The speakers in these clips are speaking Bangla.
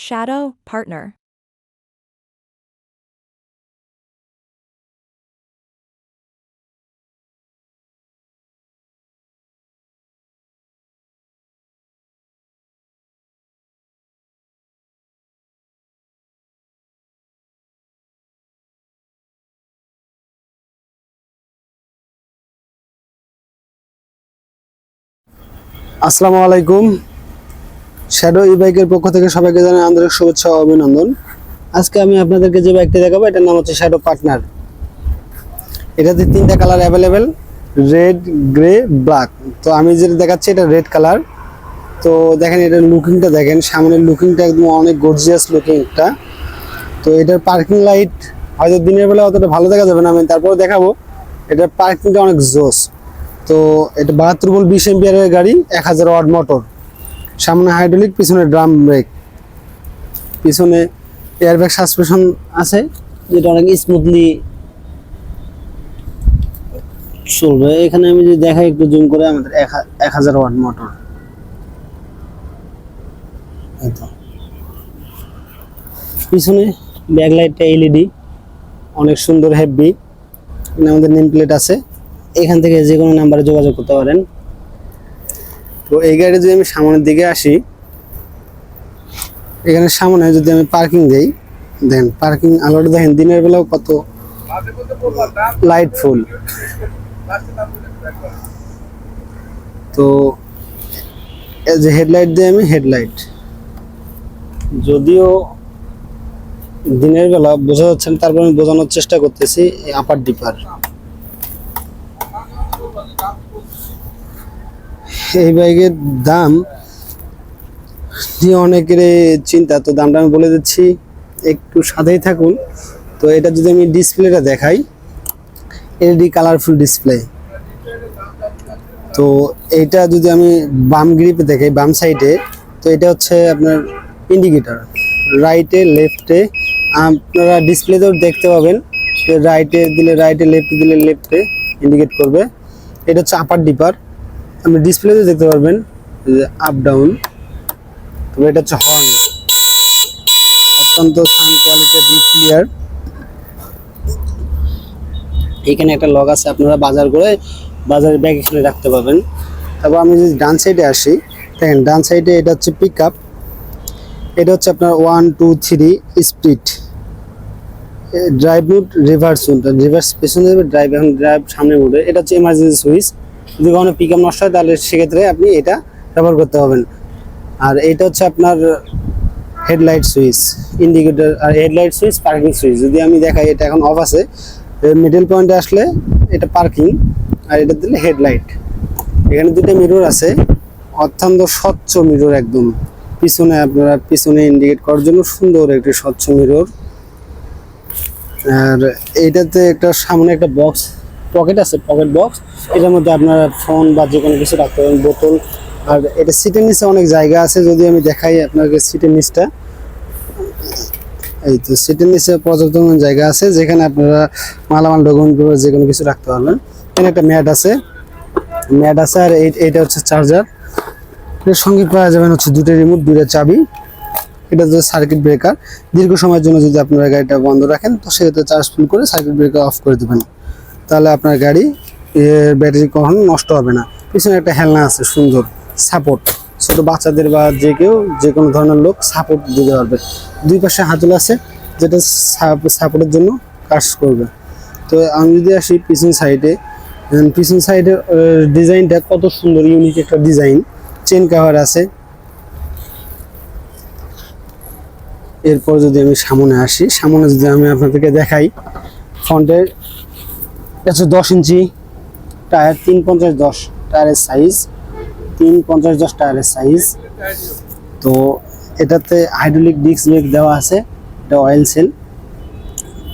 Shadow partner. আসসালামু আলাইকুম। শ্যাডো ই বাইকের পক্ষ থেকে সবাইকে জানাই আন্তরিক শুভেচ্ছা ও অভিনন্দন। আজকে আমি আপনাদেরকে যে বাইকটি দেখাবো এটার নাম হচ্ছে শ্যাডো পার্টনার। এটাতে তিনটা colour available, red, grey, black. তো আমি যেটা দেখাচ্ছি এটা রেড কালার। তো দেখেন এটার লুকিংটা দেখেন, সামনের লুকিংটা একদম অনেক গর্জিয়াস লুকিং একটা। তো এটার পার্কিং লাইট হয়তো দিনের বেলা অতটা ভালো দেখা যাবে না, আমি তারপরে দেখাবো। এটার পার্কিংটা অনেক জোস। তো এটা 72 ভোল্ট 20 এম্পিয়ারের গাড়ি, 1000 ওয়াট মোটর, সামনে হাইড্রোলিক, পিছনে ড্রাম ব্রেক, পিছনে এয়ারব্যাগ সাসপেনশন আছে যেটা অনেক স্মুথলি চলবে। এখানে আমি যদি দেখাই একটু জুম করে, আমাদের 1000 ওয়াট মোটর। পিছনে ব্যাকলাইটটা এলইডি, অনেক সুন্দর হেভি। আমাদের নেম প্লেট আছে, এখান থেকে যে কোনো নাম্বারে যোগাযোগ করতে পারেন। তো এই গাড়ি যদি আমি সামনের দিকে আসি, এখানে সামনে যদি আমি পার্কিং দেই, দেখেন পার্কিং আলোটা দেখেন দিনের বেলাও কত লাইটফুল। তো এই যে হেডলাইট দিয়ে আমি হেডলাইট, যদিও দিনের বেলা বোঝা যাচ্ছে না, তারপর আমি বোঝানোর চেষ্টা করতেছি। আপার ডিপার এই বাইকের দাম নিয়ে অনেকের চিন্তা, তো দামটা আমি বলে দিচ্ছি, একটু সাথেই থাকুন। তো এটা যদি আমি ডিসপ্লেটা দেখাই, এলইডি কালারফুল ডিসপ্লে। তো এইটা যদি আমি বাম গ্রিপে দেখাই, বাম সাইডে, তো এটা হচ্ছে আপনার ইন্ডিকেটর, রাইটে লেফটে আপনারা ডিসপ্লেতেও দেখতে পাবেন। রাইটে দিলে রাইটে, লেফটে দিলে লেফটে ইন্ডিকেট করবে। এটা হচ্ছে আপার ডিপার, আপনি ডিসপ্লেতে দেখতে পারবেন আপ ডাউন। তবে এটা হচ্ছে হর্ন, অত্যন্ত সাউন্ড কোয়ালিটি ক্লিয়ার। এখানে একটা লক আছে, আপনারা বাজারে ব্যাগ এখানে রাখতে পারবেন। তারপর আমি যদি ডান সাইডে আসি, দেখেন ডান সাইডে এটা হচ্ছে পিক আপ, এটা হচ্ছে আপনার 1 2 3 speed. Drive mode, reverse mode, reverse পেছনে যাবে, ড্রাইভ এখন ড্রাইভ সামনে মুডে। এটা হচ্ছে এমার্জেন্সি সুইচ, যদি কখনো পিক আপ নষ্ট হয় তাহলে সেক্ষেত্রে আপনি এটা ব্যবহার করতে পারবেন। আর এটা হচ্ছে আপনার হেডলাইট সুইচ, ইন্ডিকেটর আর হেডলাইট সুইচ, পার্কিং সুইচ। যদি আমি দেখাই, এটা এখন অফ আছে, মিডল পয়েন্টে আসলে এটা পার্কিং, আর এটা দিলে হেডলাইট। এখানে দুটো মিরর আছে, অত্যন্ত স্বচ্ছ মিরর একদম। পিছনে আপনারা পিছনে ইন্ডিকেট করার জন্য সুন্দর একটি স্বচ্ছ মিরর। আর এইটাতে একটা সামনে একটা বক্স পকেট আছে, পকেট বক্স। এটার মধ্যে আপনারা ফোন বা যে কোনো কিছু রাখতে পারেন, বোতল। আর এটা সিটের নিচে অনেক জায়গা আছে, যদি আমি দেখাই আপনাকে সিটের নিচটা, এই তো সিটের নিচে পর্যাপ্ত জায়গা আছে যেখানে আপনারা মালামাল ডকুমেন্ট যে কোনো কিছু রাখতে পারবেন। এখানে একটা ম্যাট আছে, আর এইটা হচ্ছে চার্জার। এর সঙ্গে পাওয়া যাবেন হচ্ছে দুটো রিমোট, দুটো চাবি। এটা হচ্ছে সার্কিট ব্রেকার, দীর্ঘ সময়ের জন্য যদি আপনারা গাড়িটা বন্ধ রাখেন তো সেক্ষেত্রে চার্জ ফুল করে সার্কিট ব্রেকার অফ করে দেবেন, তাহলে আপনার গাড়ি ব্যাটারি কখনো নষ্ট হবে না। পিছনে একটা হেলনা আছে সুন্দর, সাপোর্ট, ছোট বাচ্চাদের বা যে কেউ যে কোনো ধরনের লোক সাপোর্ট দিতে পারবে। দুই পাশে হাতল আছে যেটা সাপোর্টের জন্য কাজ করবে। তো আমি যদি আসি পিছন সাইডে, পিছন সাইডের ডিজাইনটা কত সুন্দর, ইউনিক একটা ডিজাইন। চেন কাভার আছে। এরপর যদি আমি সামনে আসি, সামনে যদি আমি আপনাদেরকে দেখাই, ফ্রন্টের 10 ইঞ্চি টায়ার, 350-10 টায়ারের সাইজ, 350-10 টায়ারের সাইজ। তো এটাতে হাইড্রোলিক ডিস্ক ব্রেক দেওয়া আছে, এটা অয়েল সেল।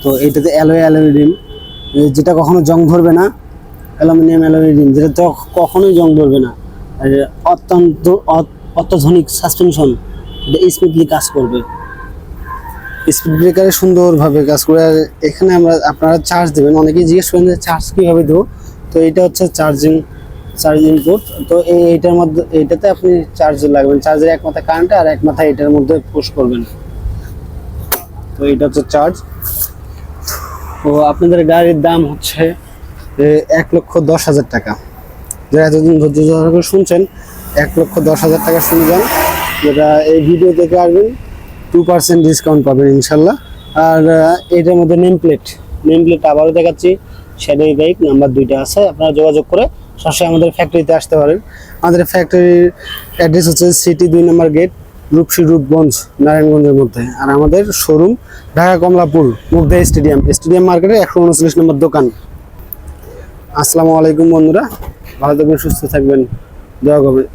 তো এটাতে অ্যালয় রিম, যেটা কখনো জং ধরবে না, অ্যালুমিনিয়াম অ্যালয় রিম, যেটা তো কখনোই জং ধরবে না। আর অত্যাধুনিক সাসপেনশন, এটা স্মুথলি কাজ করবে, স্পিড ব্রেকারে সুন্দরভাবে কাজ করে। আর এখানে আপনারা চার্জ দেবেন, অনেকেই জিজ্ঞেস করেন যে চার্জ কীভাবে দেবো। তো এটা হচ্ছে চার্জিং চার্জিং পোর্ট। তো এইটার মধ্যে এইটাতে আপনি চার্জ লাগবেন, চার্জের এক মাথায় কারেন্ট আর এক মাথায় এটার মধ্যে পুশ করবেন। তো এটা হচ্ছে চার্জ। তো আপনাদের গাড়ির দাম হচ্ছে 1,10,000 টাকা। যারা এতদিন ধৈর্য সহকারে শুনছেন, 1,10,000 টাকা শুনে যান। যেটা এই ভিডিও দেখে আসবেন 2% ডিসকাউন্ট পাবেন ইনশাল্লাহ। আর এটার মধ্যে নেম প্লেট আবারও দেখাচ্ছি, শ্যাডো বাইক নাম্বার 2টা আছে। আপনারা যোগাযোগ করে সরাসরি আমাদের ফ্যাক্টরিতে আসতে পারেন। আমাদের ফ্যাক্টরির অ্যাড্রেস হচ্ছে সিটি 2 নম্বর গেট, রূপগঞ্জ, নারায়ণগঞ্জের মধ্যে। আর আমাদের শোরুম ঢাকা কমলাপুর মুগদা স্টেডিয়াম মার্কেটে 139 নম্বর দোকান। আসসালামু আলাইকুম বন্ধুরা, ভালো থাকবেন, সুস্থ থাকবেন, দোয়া করবেন।